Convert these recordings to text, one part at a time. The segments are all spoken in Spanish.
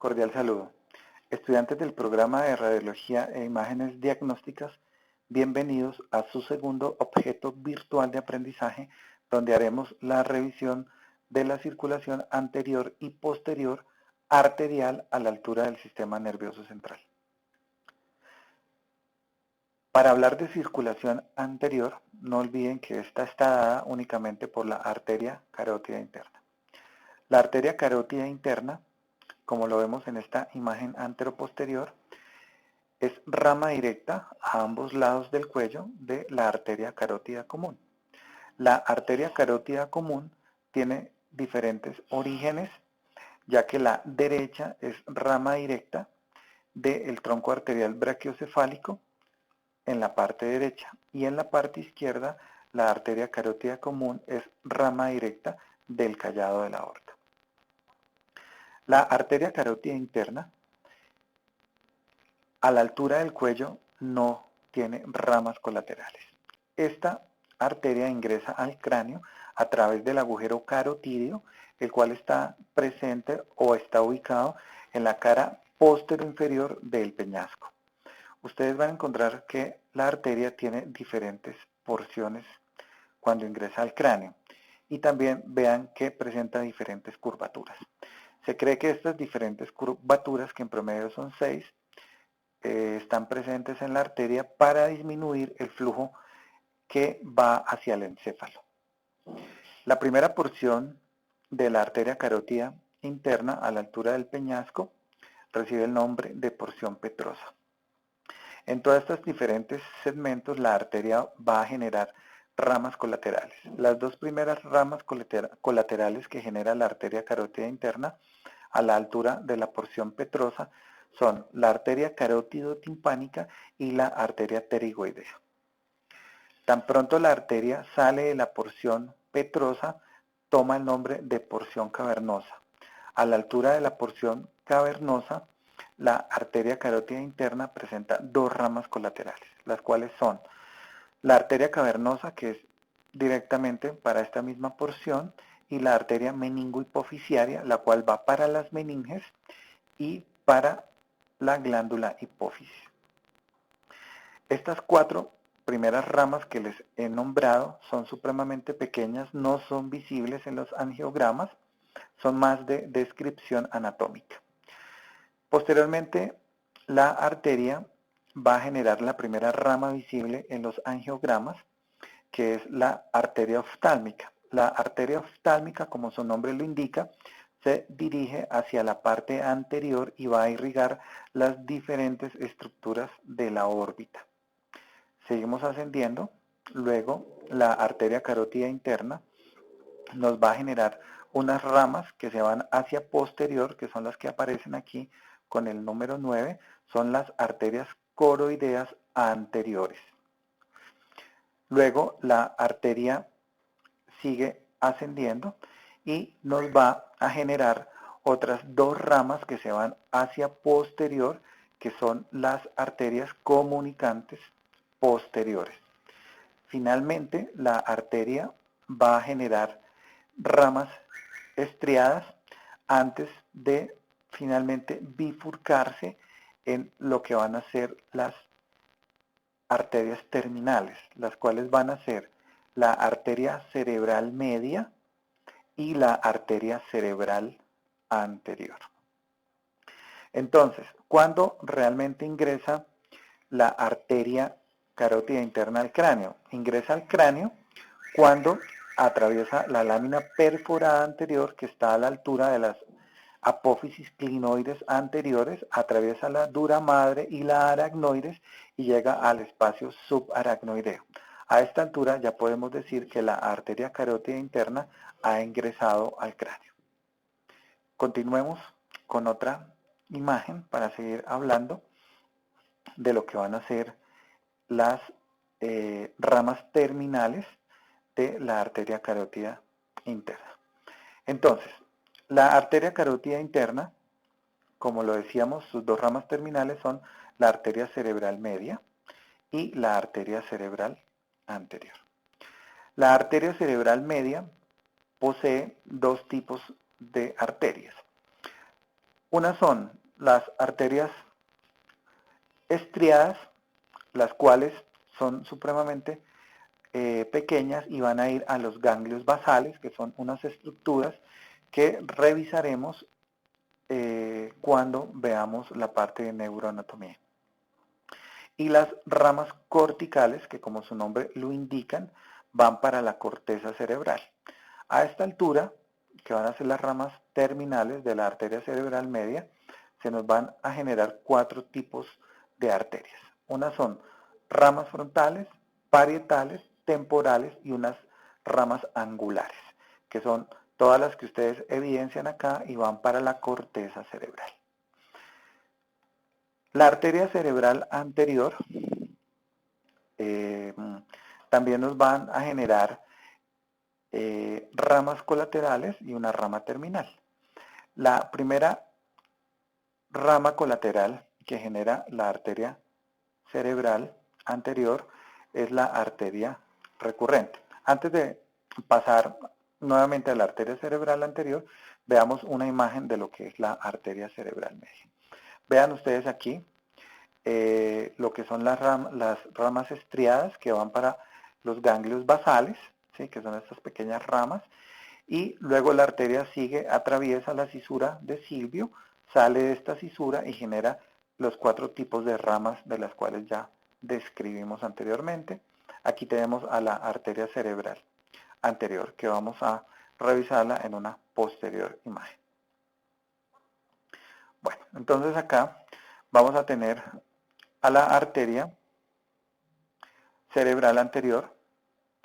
Cordial saludo. Estudiantes del programa de Radiología e Imágenes Diagnósticas, bienvenidos a su segundo objeto virtual de aprendizaje, donde haremos la revisión de la circulación anterior y posterior arterial a la altura del sistema nervioso central. Para hablar de circulación anterior, no olviden que esta está dada únicamente por la arteria carótida interna. La arteria carótida interna, como lo vemos en esta imagen anteroposterior, es rama directa a ambos lados del cuello de la arteria carótida común. La arteria carótida común tiene diferentes orígenes, ya que la derecha es rama directa del tronco arterial brachiocefálico en la parte derecha, y en la parte izquierda la arteria carótida común es rama directa del callado de la aorta. La arteria carótida interna, a la altura del cuello, no tiene ramas colaterales. Esta arteria ingresa al cráneo a través del agujero carotídeo, el cual está presente o está ubicado en la cara posterior del peñasco. Ustedes van a encontrar que la arteria tiene diferentes porciones cuando ingresa al cráneo, y también vean que presenta diferentes curvaturas. Se cree que estas diferentes curvaturas, que en promedio son 6, están presentes en la arteria para disminuir el flujo que va hacia el encéfalo. La primera porción de la arteria carótida interna a la altura del peñasco recibe el nombre de porción petrosa. En todos estos diferentes segmentos la arteria va a generar ramas colaterales. Las dos primeras ramas colaterales que genera la arteria carótida interna a la altura de la porción petrosa son la arteria carótido-timpánica y la arteria pterigoidea. Tan pronto la arteria sale de la porción petrosa, toma el nombre de porción cavernosa. A la altura de la porción cavernosa, la arteria carótida interna presenta dos ramas colaterales, las cuales son la arteria cavernosa, que es directamente para esta misma porción, y la arteria meningohipoficiaria, la cual va para las meninges y para la glándula hipófisis. Estas cuatro primeras ramas que les he nombrado son supremamente pequeñas, no son visibles en los angiogramas, son más de descripción anatómica. Posteriormente, la arteria va a generar la primera rama visible en los angiogramas, que es la arteria oftálmica. La arteria oftálmica, como su nombre lo indica, se dirige hacia la parte anterior y va a irrigar las diferentes estructuras de la órbita. Seguimos ascendiendo. Luego, la arteria carótida interna nos va a generar unas ramas que se van hacia posterior, que son las que aparecen aquí con el número 9, son las arterias coroideas anteriores. Luego la arteria sigue ascendiendo y nos va a generar otras dos ramas que se van hacia posterior, que son las arterias comunicantes posteriores. Finalmente, la arteria va a generar ramas estriadas antes de finalmente bifurcarse en lo que van a ser las arterias terminales, las cuales van a ser la arteria cerebral media y la arteria cerebral anterior. Entonces, ¿cuándo realmente ingresa la arteria carótida interna al cráneo? Ingresa al cráneo cuando atraviesa la lámina perforada anterior, que está a la altura de las apófisis clinoides anteriores, atraviesa la dura madre y la aracnoides y llega al espacio subaracnoideo. A esta altura ya podemos decir que la arteria carótida interna ha ingresado al cráneo. Continuemos con otra imagen para seguir hablando de lo que van a ser las ramas terminales de la arteria carótida interna. Entonces, la arteria carótida interna, como lo decíamos, sus dos ramas terminales son la arteria cerebral media y la arteria cerebral anterior. La arteria cerebral media posee dos tipos de arterias. Unas son las arterias estriadas, las cuales son supremamente pequeñas y van a ir a los ganglios basales, que son unas estructuras que revisaremos cuando veamos la parte de neuroanatomía. Y las ramas corticales, que como su nombre lo indican, van para la corteza cerebral. A esta altura, que van a ser las ramas terminales de la arteria cerebral media, se nos van a generar 4 tipos de arterias. Unas son ramas frontales, parietales, temporales y unas ramas angulares, que son todas las que ustedes evidencian acá y van para la corteza cerebral. La arteria cerebral anterior también nos van a generar ramas colaterales y una rama terminal. La primera rama colateral que genera la arteria cerebral anterior es la arteria recurrente. Antes de pasar nuevamente a la arteria cerebral anterior, veamos una imagen de lo que es la arteria cerebral media. Vean ustedes aquí lo que son las ramas estriadas que van para los ganglios basales, ¿sí? Que son estas pequeñas ramas, y luego la arteria sigue, atraviesa la cisura de Silvio, sale de esta cisura y genera los 4 tipos de ramas de las cuales ya describimos anteriormente. Aquí tenemos a la arteria cerebral anterior, que vamos a revisarla en una posterior imagen. Bueno, entonces acá vamos a tener a la arteria cerebral anterior,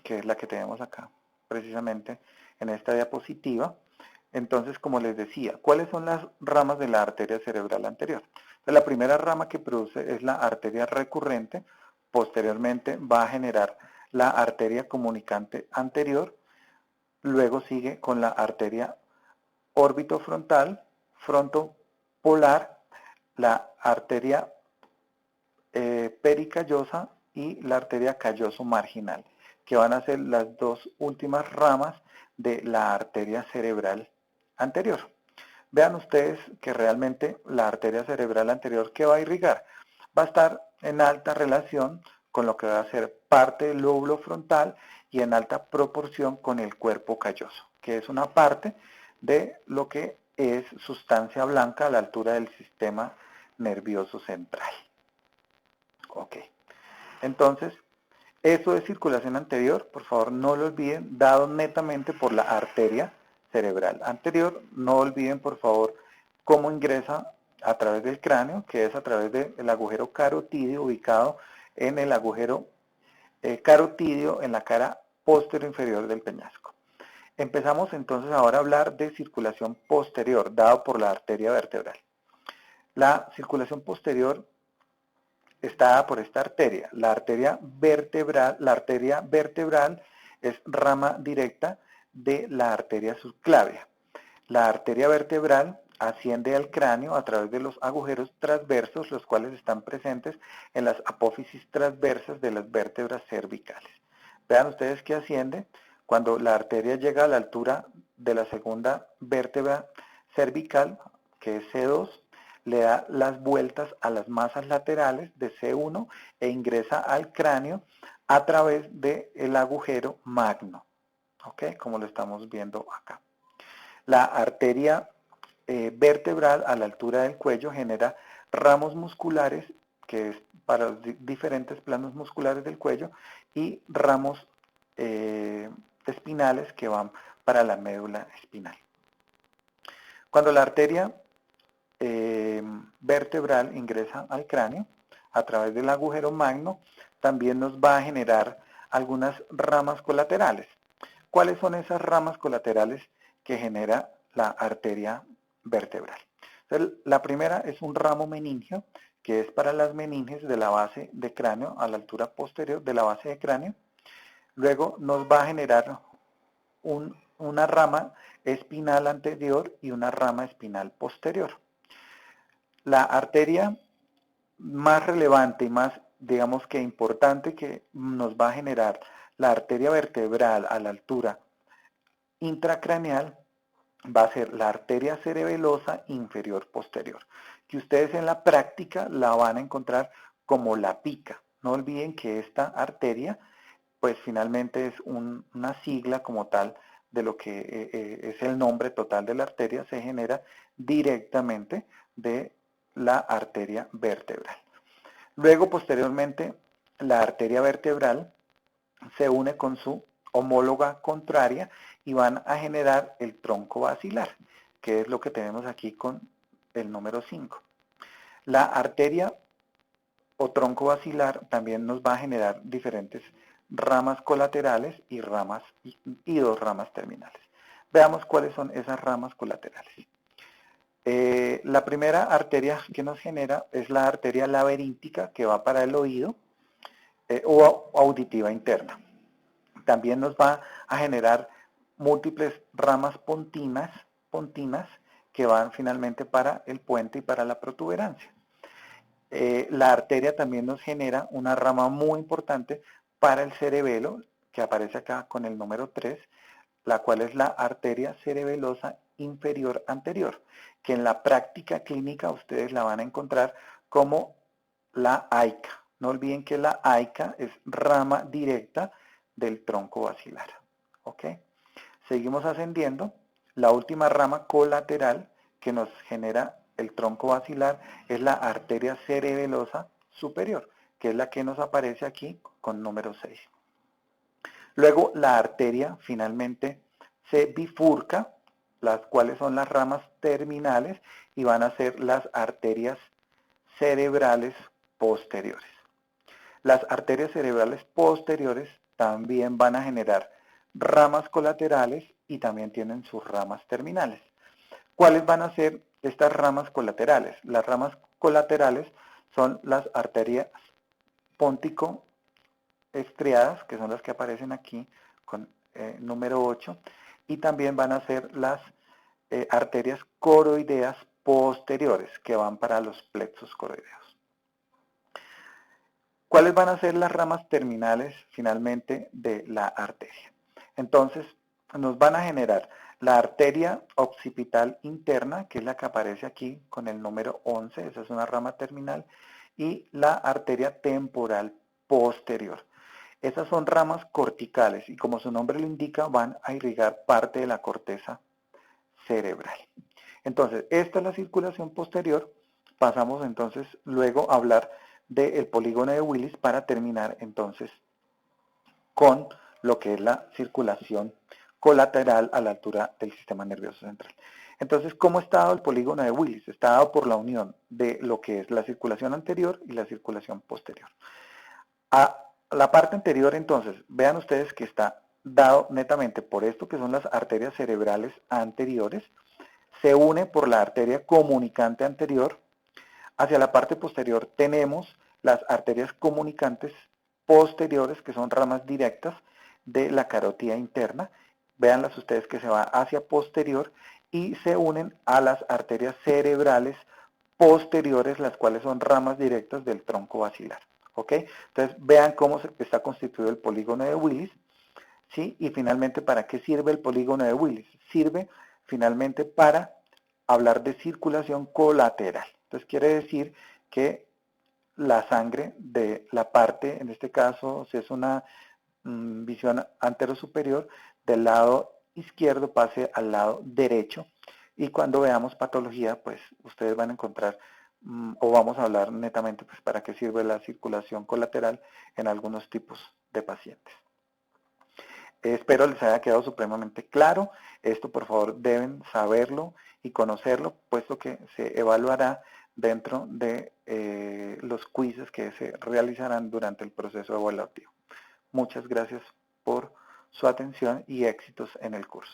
que es la que tenemos acá, precisamente en esta diapositiva. Entonces, como les decía, ¿cuáles son las ramas de la arteria cerebral anterior? Entonces, la primera rama que produce es la arteria recurrente, posteriormente va a generar la arteria comunicante anterior, luego sigue con la arteria orbitofrontal, frontopolar, la arteria pericallosa y la arteria calloso marginal, que van a ser las 2 últimas ramas de la arteria cerebral anterior. Vean ustedes que realmente la arteria cerebral anterior que va a irrigar va a estar en alta relación con lo que va a ser parte del lóbulo frontal y en alta proporción con el cuerpo calloso, que es una parte de lo que es sustancia blanca a la altura del sistema nervioso central. Ok, entonces, eso es circulación anterior, por favor no lo olviden, dado netamente por la arteria cerebral anterior. No olviden, por favor, cómo ingresa a través del cráneo, que es a través del agujero carotídeo ubicado en el agujero carotídeo en la cara posterior inferior del peñasco. Empezamos entonces ahora a hablar de circulación posterior, dado por la arteria vertebral. La circulación posterior está dada por esta arteria. La arteria vertebral es rama directa de la arteria subclavia. La arteria vertebral asciende al cráneo a través de los agujeros transversos, los cuales están presentes en las apófisis transversas de las vértebras cervicales. Vean ustedes que asciende cuando la arteria llega a la altura de la segunda vértebra cervical, que es C2, le da las vueltas a las masas laterales de C1 e ingresa al cráneo a través del agujero magno, ¿ok? Como lo estamos viendo acá. La arteria vertebral a la altura del cuello genera ramos musculares, que es para los diferentes planos musculares del cuello, y ramos espinales que van para la médula espinal. Cuando la arteria vertebral ingresa al cráneo a través del agujero magno, también nos va a generar algunas ramas colaterales. ¿Cuáles son esas ramas colaterales que genera la arteria vertebral? Entonces, la primera es un ramo meningio, que es para las meninges de la base de cráneo a la altura posterior de la base de cráneo. Luego nos va a generar una rama espinal anterior y una rama espinal posterior. La arteria más relevante y más, digamos que importante, que nos va a generar la arteria vertebral a la altura intracraneal va a ser la arteria cerebelosa inferior posterior, que ustedes en la práctica la van a encontrar como la pica. No olviden que esta arteria, pues finalmente es una sigla como tal de lo que es el nombre total de la arteria, se genera directamente de la arteria vertebral. Luego, posteriormente, la arteria vertebral se une con su homóloga contraria y van a generar el tronco basilar, que es lo que tenemos aquí con el número 5. La arteria o tronco basilar también nos va a generar diferentes ramas colaterales y dos ramas terminales. Veamos cuáles son esas ramas colaterales. La primera arteria que nos genera es la arteria laberíntica que va para el oído o auditiva interna. También nos va a generar múltiples ramas pontinas que van finalmente para el puente y para la protuberancia. La arteria también nos genera una rama muy importante para el cerebelo, que aparece acá con el número 3, la cual es la arteria cerebelosa inferior anterior, que en la práctica clínica ustedes la van a encontrar como la AICA. No olviden que la AICA es rama directa del tronco basilar. ¿Ok? Seguimos ascendiendo. La última rama colateral que nos genera el tronco basilar es la arteria cerebelosa superior, que es la que nos aparece aquí con número 6. Luego la arteria finalmente se bifurca, las cuales son las ramas terminales y van a ser las arterias cerebrales posteriores. Las arterias cerebrales posteriores también van a generar ramas colaterales y también tienen sus ramas terminales. ¿Cuáles van a ser estas ramas colaterales? Las ramas colaterales son las arterias póntico-estriadas, que son las que aparecen aquí con número 8, y también van a ser las arterias coroideas posteriores, que van para los plexos coroideos. ¿Cuáles van a ser las ramas terminales finalmente de la arteria? Entonces, nos van a generar la arteria occipital interna, que es la que aparece aquí con el número 11, esa es una rama terminal, y la arteria temporal posterior. Esas son ramas corticales y como su nombre lo indica, van a irrigar parte de la corteza cerebral. Entonces, esta es la circulación posterior. Pasamos entonces luego a hablar del polígono de Willis para terminar entonces con lo que es la circulación colateral a la altura del sistema nervioso central. Entonces, ¿cómo está dado el polígono de Willis? Está dado por la unión de lo que es la circulación anterior y la circulación posterior. A la parte anterior, entonces, vean ustedes que está dado netamente por esto que son las arterias cerebrales anteriores, se une por la arteria comunicante anterior. Hacia la parte posterior tenemos las arterias comunicantes posteriores, que son ramas directas de la carótida interna. Véanlas ustedes que se va hacia posterior y se unen a las arterias cerebrales posteriores, las cuales son ramas directas del tronco basilar. ¿Ok? Entonces vean cómo está constituido el polígono de Willis. ¿Sí? Y finalmente, ¿para qué sirve el polígono de Willis? Sirve finalmente para hablar de circulación colateral. Entonces quiere decir que la sangre de la parte, en este caso, si es una visión anterosuperior, del lado izquierdo pase al lado derecho. Y cuando veamos patología, pues ustedes van a encontrar, o vamos a hablar netamente, pues para qué sirve la circulación colateral en algunos tipos de pacientes. Espero les haya quedado supremamente claro. Esto, por favor, deben saberlo y conocerlo, puesto que se evaluará dentro de los quizzes que se realizarán durante el proceso evaluativo. Muchas gracias por su atención y éxitos en el curso.